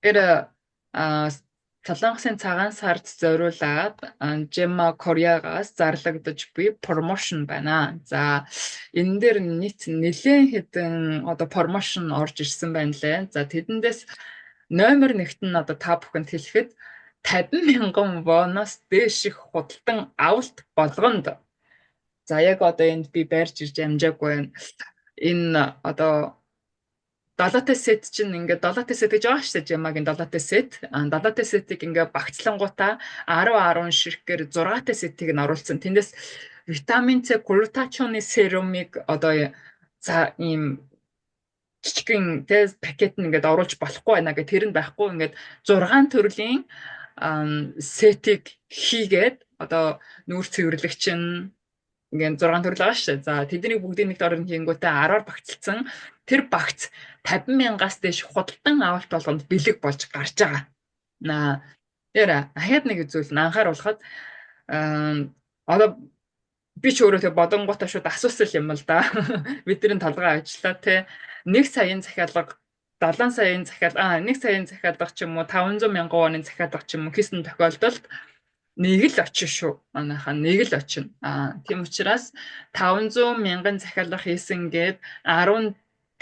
Тэр а Солонгосын цагаан сард зориулаад Gemma Korea-гаас зарлагдаж буй промошн байна. За энэ дээр нэлээд хэдэн одоо промошн орж ирсэн байна лээ. За тэдэндээс номер нэгт нь одоо та бүхэнд хэлэхэд 50,000 воноос дээших худалдан авалт болгонд. За яг одоо энд би байрч ирж амжаагүй байна. Энэ одоо долоотой сет чинь ингээд долоотой сет гэж байгаа шүү дээ. Жамагийн долоотой сет. Долоотой сетийг ингээд багцлангуудаа 10 ширхгээр 6-тай сетийг нь оруулсан. Тэндээс витамин С глутатионы серумыг одоо за ийм жижигхэн тэ пакет нь ингээд оруулж болохгүй байна гэх тэр нь байхгүй ингээд 6 төрлийн сетийг хийгээд одоо нүүр цэвэрлэгч нь ингээд 6 төрөл байгаа шүү дээ. За тэднийг бүгдийг нэгт орон хийнгүүтээ 10-аар багцлсан. Тэр багц 50,000-аас дээш худалдан авалт болгонд бэлэг болж гарч байгаа. Тэр ахаад нэг зүйл нь анхааруулхад одоо би ч өөрөө тэг бодонгуудаа шууд асуусан юм л да. Бидний толгой ажиллаа те 1 саяын захиалга 7 саяын захиалга 1 саяын захиалга ч юм уу 500,000 вонны захиалга ч юм уу хийсэн тохиолдолд нэг л очин шүү. Манайхаа нэг л очин. Тийм учраас 500,000 захиалга хийсэн гээд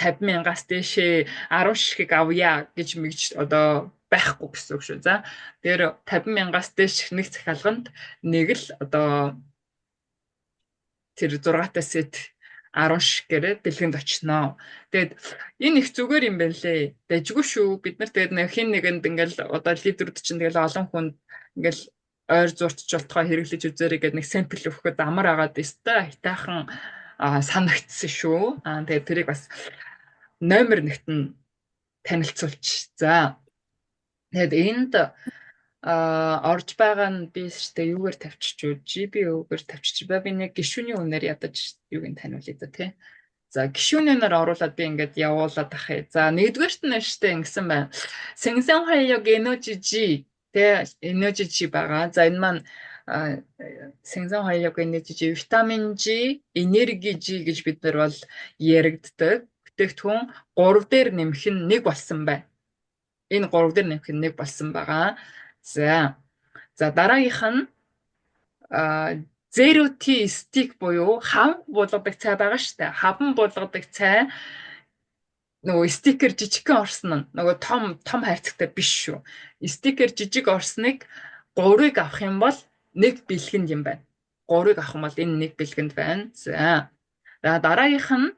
50,000-аас дээшээ 10 ширхэг авъя гэж мэгж одоо байхгүй гэсэн үг шүү. За тэр 50,000-аас дээш нэг захиалганд нэг л одоо тэр 6-тай сет 10 ширхгээрээ бэлгэнд очноо. Тэгэд энэ их зүгээр юм байна лээ. Дэжгүй шүү. Бид нар тэгээд нэг хин нэгэнд ингээл одоо лидерүүд чинь тэгэл олон хүнд ингээл ойр зурчж болтгоо хэрэглэж үзээрэй гэдэг нэг сэмпл өгөхөд амар агаад өстой хитаахан санагдсан шүү. Тэгээд тэрийг бас номер нэгт нь танилцуулж. За. Тэгэд энд орж байгаа нь би штэ юугаар тавьчих юу? GBO-гээр тавьчих ба би нэг гишүүний үнээр ядаж юуг нь таниулъя да тий. За гишүүний үнээр оруулаад би ингээд явуулаад ахъя. За нэгдүгээрт нь штэ ингэсэн байна. 생생활력 에너지지 тэ 에너지지 байгаа. За энэ маань 생생활력 에너지지 витамин G, энерги G гэж бид нар бол яригддаг. Бүтээгдэхүүн 3 дээр нэмэх нь 1 болсон байна. Энэ 3 дээр нэмэх нь 1 болсон байгаа. За дараагийнх нь Zero T stick буюу хаван буулгадаг цай байгаа шүү дээ. Хаван буулгадаг цай нөгөө стикер жижигхэн орсон нь нөгөө том хайрцагтай биш шүү. Стикер жижиг орсныг 3-ыг авах юм бол 1 бэлгэнд юм байна. 3-ыг авах юм бол энэ 1 бэлгэнд байна. За дараагийнх нь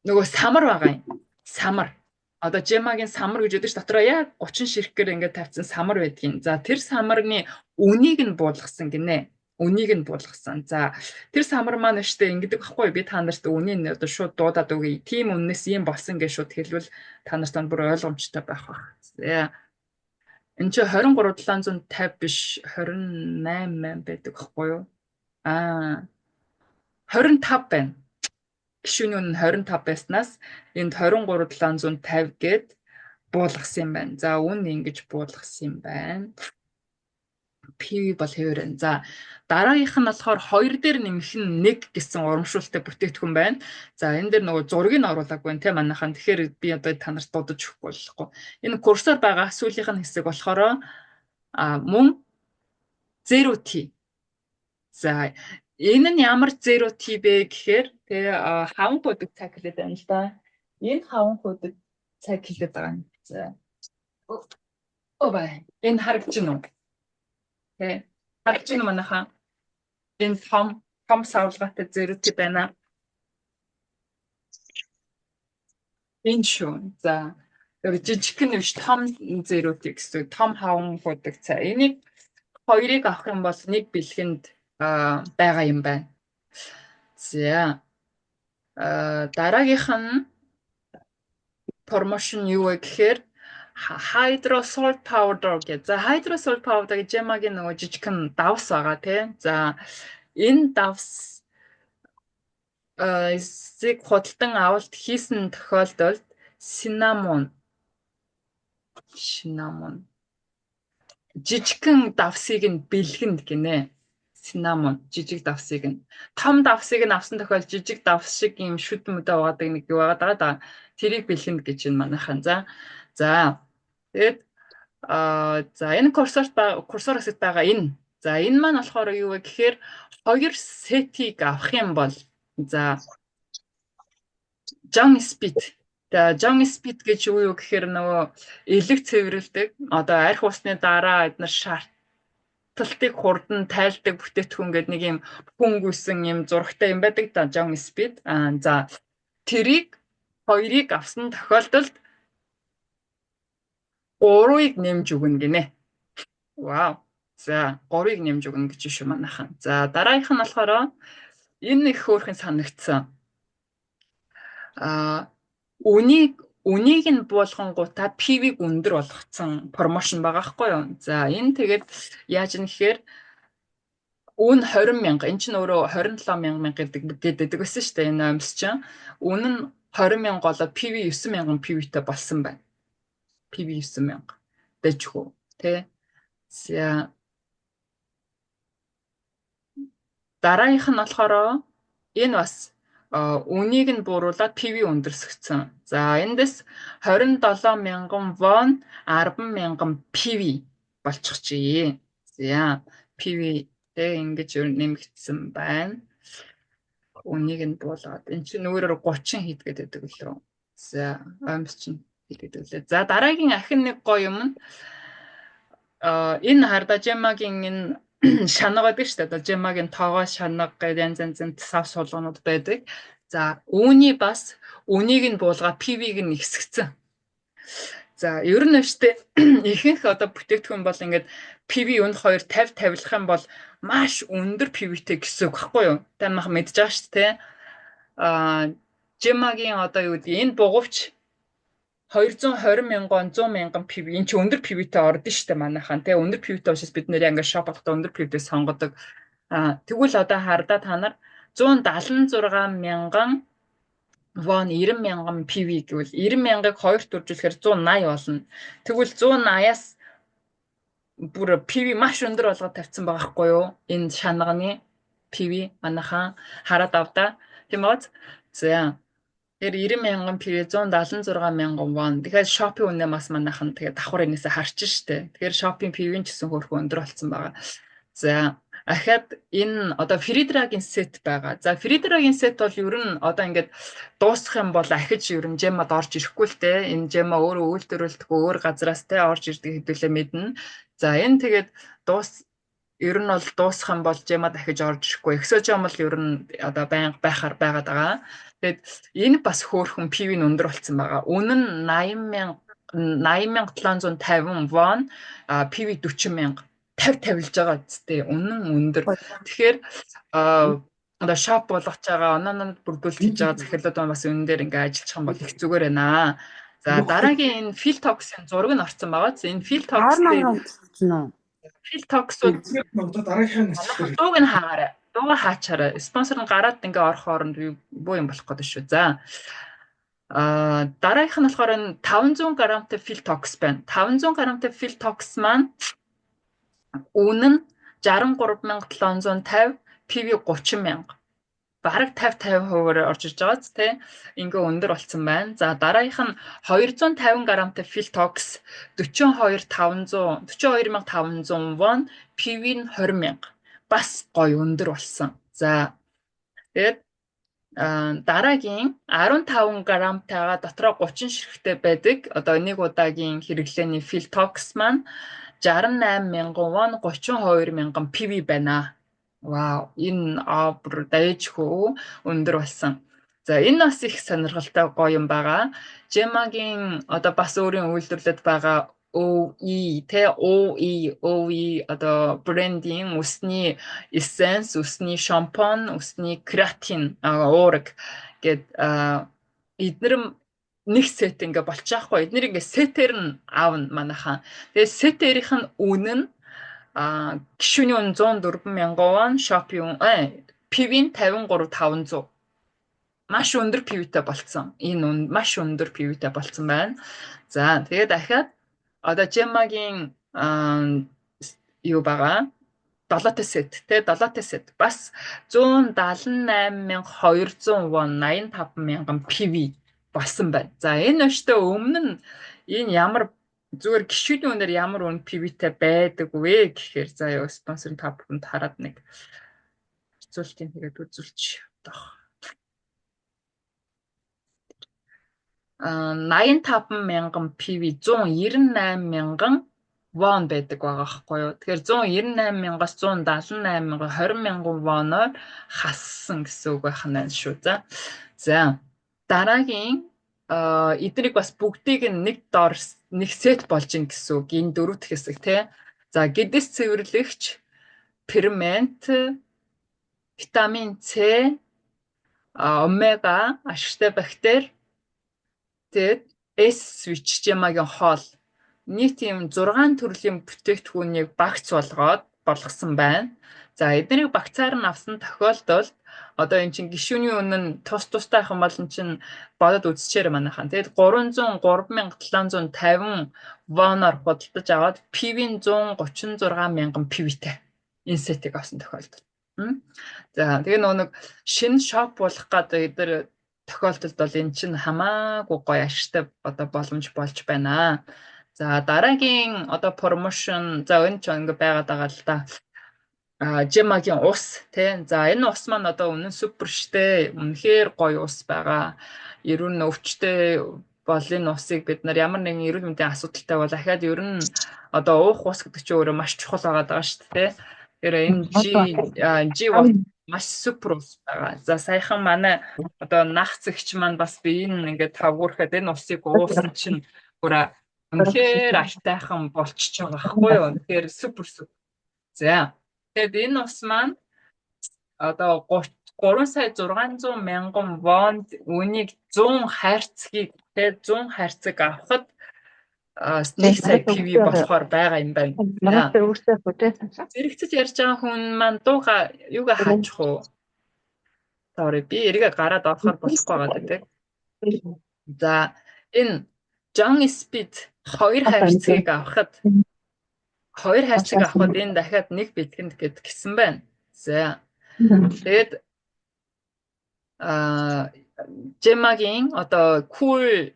нөгөө самар байгаа юм. Самар. Одоо Gemma-гийн самар гэж яддаг ш дотроо яг 30 ширхгээр ингээд тавьсан самар байдгийн. За тэр самарны үнийг нь буулгасан гинэ. Үнийг нь буулгасан. За тэр самар маань штэ ингэдэг байхгүй би та нарт үнийг нь одоо шууд дуудаад өгье. Тим үннээс юм болсон гэж шууд хэлвэл та нарт бүр ойлгомжтой байх бах. За энэ чи 23,750 биш 28 байдаг байхгүй юу? 25 байна. Гишүүний үнэ нь 25 байснаас энд 23,750 гээд буулгасан юм байна. За үн ингэж буулгасан юм байна. P бол хэвээр. За дараагийнх нь болохоор 2 дээр нэмэх нь 1 гэсэн урамшуултай бүтээгдэхүүн байна. За энэ дээр нөгөө зургийг нь оруулаагүй байна те манайхан. Тэгэхээр би одоо та нарт дуудаж өгөхгүй болохгүй. Энэ курсор байгаа сүүлийнх нь хэсэг болохоор мөн 0T. За энэ нь ямар 0T бэ гэхээр тэгээ хаван хөдөг цаг хэлээд байна л да. Энэ хаван хөдөг цаг хэлээд байгаа юм. За. Бай. Энэ харагдаж байна уу? Тэ. Харагдаж байна манайхаа. Энэ том савлгаатай 0T байна. Энэ шүү. За. Тэр жижигхэн биш том 0T гэсэн том хаван хөдөг цай. Энийг 2-ыг авах юм бол 1 бэлгэнд байгаа юм байна. За дараагийнх нь промошн юу вэ гэхээр hydrosol powder гэж. За hydrosol powder гэж Gemma-гийн нөгөө жижигхэн давс байгаа тий. За энэ давс эсийг худалдан авалт хийсэн тохиолдолд cinnamon жижигхэн давсыг нь бэлгэнд гинэ. Cinnamon жижиг давсыг нь том давсыг нь авсан тохиол жижиг давс шиг юм шүд мүдэ байгаа нэг юу байгаа да. Тэрийг бэлэн гэж байна манайхан. За тэгээд за энэ курсороос байгаа энэ. За энэ маань болохоор юу вэ гэхээр хоёр сетийг авах юм бол за John Speed. Тэгээ John Speed гэж юу гэхээр нөгөө элэг цэвэрлдэг. Одоо арх усны дараа эдгээр шаардталтыг хурдан тайлдаг бүтээтгүн гэдэг нэг юм хөнгөсөн юм зурагтай юм байдаг да John Speed. За тэрийг хоёрыг авсан тохиолдолд 3-ыг нэмж өгнө гинэ. Вау. За 3-ыг нэмж өгнө гэж шүү манайхан. За дараагийнх нь болохоор энэ их хөөрхөн санагдсан. Үнийг нь буулгангуудаа PV-г өндөр болгоцсон промошн байгаа хгүй юу. За энэ тэгээд яаж юм гэхээр үн 20,000. Энд чинь өөрөө 27,000 гэдэг байсан шүү дээ энэ аймс чинь. Үн нь 20,000 болоод PV 9,000 PV-тэй болсон байна. PV 9,000. Дэжгүй тий. За дараагийнх нь болохоор энэ бас үнийг нь бууруулаад PV өндөрсгцэн. За эндээс 27,000 вон 10,000 PV болчихжээ. За PV тэг ингэж нэмэгдсэн байна. Үнийг нь буулгаад энэ чинь өөрөөр 30 хэд гэдэг лөө. За аймс чинь хэд гэдэг лээ. За дараагийн ахин нэг гоё юм нь энэ харда Gemma-гийн энэ шанаг байдаг шүү дээ. Gemma-гийн тоогоо шанаг гэдэг янз сав суулганууд байдаг. За үүний бас үнийг нь буулгаад PV-г нь ихсгцэн. За ер нь өштэй ихэнх одоо бүтээгдэхүүн бол ингээд PV үн 2 50 тавилах юм бол маш өндөр PV-тэй гэсэн үг байхгүй юу? Тамах мэдж байгаа шүү дээ. Gemma-гийн одоо юу гэдэг энэ бугувч 220,000 100,000 PV энэ ч өндөр PV-тэй ордон шүү дээ манайхан тий өндөр PV-тэй учраас бид нэр ингээд шоп авахдаа өндөр PV-тэй сонгодог. Тэгвэл одоо хардаа та нар 176,000 вон 90,000 PV гэвэл 90,000-ыг 2-т үржүүлэхээр 180 болно. Тэгвэл 180-аас бүр PV маш өндөр болгоод тавьсан байгаа хгүй юу? Энэ шанагны PV манайхан хараад авдаа. Тийм үү? За тэгэхээр 90,000 PV 176,000 вон. Тэгэхээр шопын үнэ бас манайхан тэгээд давхар энэсээ харчин штэ. Тэгэхээр шопын PV-н ч гэсэн хөрхөн өндөр болсон байгаа. За ахад энэ одоо Фридрагийн сет байгаа. За Фридрагийн сет бол ер нь одоо ингээд дуусах юм бол ахиж ер нь Gemma-д орж ирэхгүй л те. Энэ Gemma өөрөө үйлдвэрлэдэггүй өөр газраас те орж ирдэг хэдүүлээ мэднэ. За энэ тэгээд ер нь бол дуусах юм бол Gemma дахиж орж ирэхгүй. Exogem бол ер нь одоо байнга байхаар байгаад байгаа. Тэгээд энэ бас хөөрхөн PV нь өндөр болсон байгаа. Үнэн нь 80,750 вон, PV 40,000 50 тавилж байгаа үстэй. Үнэн өндөр. Тэгэхээр одоо шоп болгож байгаа, оноонд бүрдүүлж хийж байгаа захирлууд бас энэ дээр ингээ ажиллах юм бол их зүгээр байна. За дараагийн энэ Filtox-ын зураг нь орсон байгаа. Энэ Filtox-ууд дараагийн дууг нь хаагаарай. Дууга хаачаарай. Спонсор нь гараад ингээ орох хооронд буу юм болох гэдэг шүү. За дараагийнх нь болохоор 500 грамтай Filtox байна. 500 грамтай Filtox маань үнэн 63,750, PV 30,000. Бараг 50-50% орж иж байгаа ч тийм ингээ өндөр болсон байна. За дараагийнх нь 250 грамтай Filtox 42,500 вон, PV нь 20,000. Бас гоё өндөр болсон. За тэгээд дараагийн 15 грамтайгаа дотроо 30 ширхтээ байдаг. Одоо нэг удаагийн хэрэглээний Filtox маань 68,000 вон, 32,000 PV байна. Вау, энэ бүр дайжгүй өндөр болсон. За энэ бас их сонирхолтой гоё юм байгаа. Gemma-гийн одоо бас өөрийн үйлдвэрлэлд байгаа OE одоо брендинг усны эссенс, усны шампунь, усны креатин уураг гэд эдгээр нэг сет ингээ болчихгүй. Эдгээр ингээ сетээр нь аавна манайхан. Тэгээ сетээрийнх нь үнэн гишүүний үн 104,000 вон, шопын PV 53,500. Маш өндөр PV-тэй болцсон. Энэ үн маш өндөр PV-тэй болцсон байна. За тэгээ дахиад одоо Gemma-гийн юу байгаа? долоотой сет те долоотой сет бас 178,200 вон 85 мянган PV болсон байна. За энэ өштэй өмнө нь энэ ямар зүгээр гişүний үнээр ямар үн PV-тэй байдаг вэ гэхээр за яа спонсорын та бүхэнд хараад нэг хэцүүлтийн тэгээд үзүүлж дах. 85 мянган PV 198 мянган вон байдаг байгаа байхгүй юу. Тэгэхээр 198 мянгаас 178 мянган 20 мянган воноор хассан гэсэн үг байх нь байна шүү. За дараагийн эднийг бас бүгдийг нэг доор нэг сет болж ин гэсэн үг. Энэ дөрөвт хэсэг тий. За гэдэс цэвэрлэгч, фермент, витамин С, омега, ашигтай бактери, тэгээд S switch жимагийн хоол нийт юм 6 төрлийн бүтээгдэхүүнийг багц болгосон байна. За эднийг багцаар нь авсан тохиолдолд одоо эн чинь гишүүний үнэн тустай ах юм бол эн чинь бодод үзчихээр манайхан. Тэгээд 303,750 воноор худалдаж аваад PV-н 136,000 PV-тэй энэ сетийг авсан тохиолдолд. За тэгээ нэг шинэ шоп болох гэдэг эдгээр тохиолдолд бол эн чинь хамаагүй гоё ашигтай одоо боломж болж байна. За дараагийн одоо промошн за энэ ч ингэ байгаад байгаа л да. Жимагийн ус тий. За энэ ус маань одоо үнэн супер штэ. Үнэхээр гоё ус байгаа. Ерөн өвчтэй бол энэ усыг бид нар ямар нэгэн эрүүл мэндийн асуудалтай бол дахиад ер нь одоо уух ус гэдэг чинь өөрөө маш чухал байгаа шүү дээ. Тэр энэ G маш супер ус байгаа. За саяхан манай одоо нах зэгч маань бас би энэ ингээд тавгуурхад энэ усыг уусан чинь бүрээ үнэхээр айтайхан болчихж байгаа байхгүй юу? Тэгэхээр супер. За тэгээд энэ ус маань одоо 3 сая 600 мянган вонд үнийг 100 хайрцгийг тэгээд 100 хайрцаг авахд 1 сая PV болохоор байгаа юм байна. Зэрэгцэж ярьж байгаа хүн маань дууга юугаа хаачих уу? Sorry би эргээ гараад орохоор болохгүй байгаа гэдэг. За энэ John Speed 2 хайрцгийг авахд энэ дахиад нэг бэлгэнд гэсэн байна. За тэгээд Жемагийн одоо cool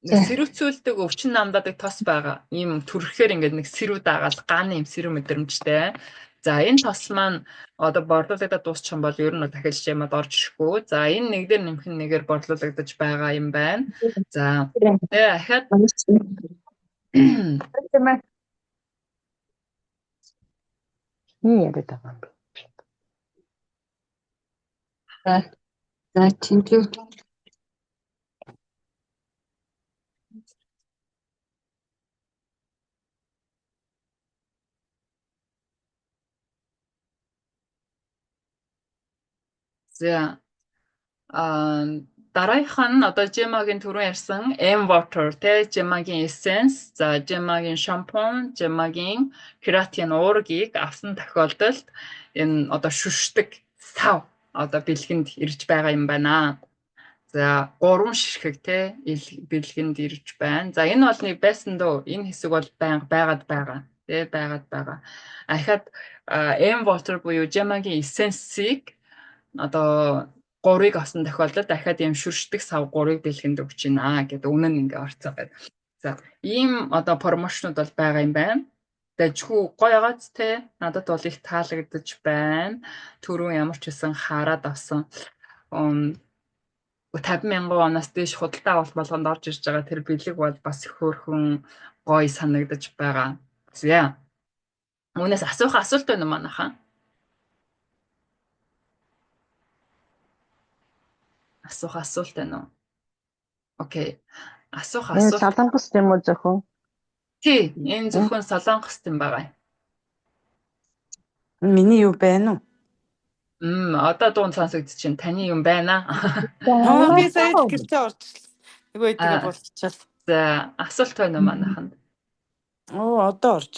сэрүүцүүлдэг өвчин намдадаг тос байгаа. Ийм төрөхээр ингээд нэг сэрүү дагаал гааны юм сэрүү мэдрэмжтэй. За энэ тос маань одоо борлуулагдаад дуусчих юм бол ер нь дахиад жимад орж ирэхгүй. За энэ нэг дээр нэмэх нэгээр борлуулагдаж байгаа юм байна. За тэгээ ахаад яриад байгаа юм бэ? За тэнцүү. За дараагийнх нь одоо Жемагийн түрүүн ярьсан M water те Жемагийн essence, за Жемагийн шампунь, Жемагийн кератин уургийг авсан тохиолдолд энэ одоо шүшдэг сав одоо бэлгэнд ирж байгаа юм байна. За 3 ширхэг те бэлгэнд ирж байна. За энэ бол нэг байсан дөө энэ хэсэг бол байгаад байгаа. Тэ байгаад байгаа. Ахаад M water буюу Жемагийн essence-ийг одоо 3-ыг авсан тохиолдолд дахиад ийм шүршдэг сав 3-ыг бэлгэнд өгч байна гэдэг үнэн ингээ орцоо байна. За ийм одоо промошнууд бол байгаа юм байна. Дэжгүй гоё гац те надад бол их таалагдж байна. Түрүүн ямар ч байсан хараад авсан 50,000 оноос дээш худалдаа авалт болгонд орж ирж байгаа тэр бэлэг бол бас хөөрхөн гоё санагдаж байгаа. За үүнээс асуулт байна уу манайхаа? Асуулт байна уу? Окей. Энэ солонгос юм уу зөвхөн? Тий, энэ зөвхөн солонгост юм байгаа. Миний юу байна уу? Одоо дуун сонсогдож чинь таны юм байна. Би сая гэртээ орчихлоо. Нөгөө эдгээр болчихлоо. За, асуулт байна уу манайханд? Одоо орж